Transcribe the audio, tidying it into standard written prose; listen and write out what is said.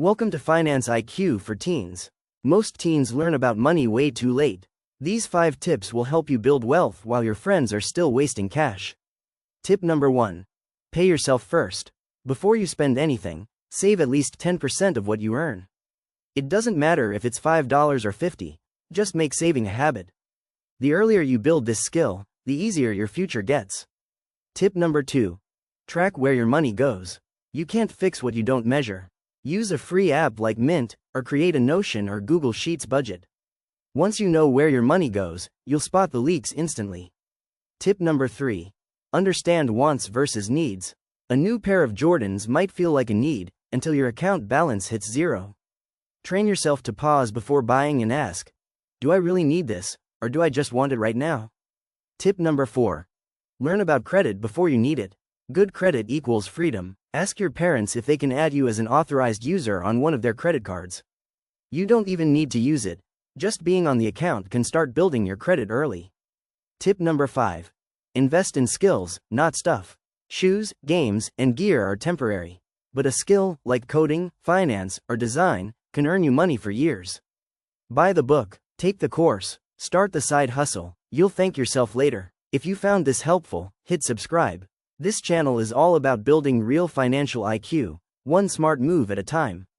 Welcome to Finance IQ for Teens. Most teens learn about money way too late. These 5 tips will help you build wealth while your friends are still wasting cash. Tip number 1. Pay yourself first. Before you spend anything, save at least 10% of what you earn. It doesn't matter if it's $5 or $50, just make saving a habit. The earlier you build this skill, the easier your future gets. Tip number 2. Track where your money goes. You can't fix what you don't measure. Use a free app like Mint, or create a Notion or Google Sheets budget. Once you know where your money goes, you'll spot the leaks instantly. Tip number 3. Understand wants versus needs. A new pair of Jordans might feel like a need, until your account balance hits zero. Train yourself to pause before buying and ask, do I really need this, or do I just want it right now? Tip number 4. Learn about credit before you need it. Good credit equals freedom. Ask your parents if they can add you as an authorized user on one of their credit cards. You don't even need to use it. Just being on the account can start building your credit early. Tip number 5. Invest in skills, not stuff. Shoes, games, and gear are temporary. But a skill, like coding, finance, or design, can earn you money for years. Buy the book, take the course, start the side hustle. You'll thank yourself later. If you found this helpful, hit subscribe. This channel is all about building real financial IQ, one smart move at a time.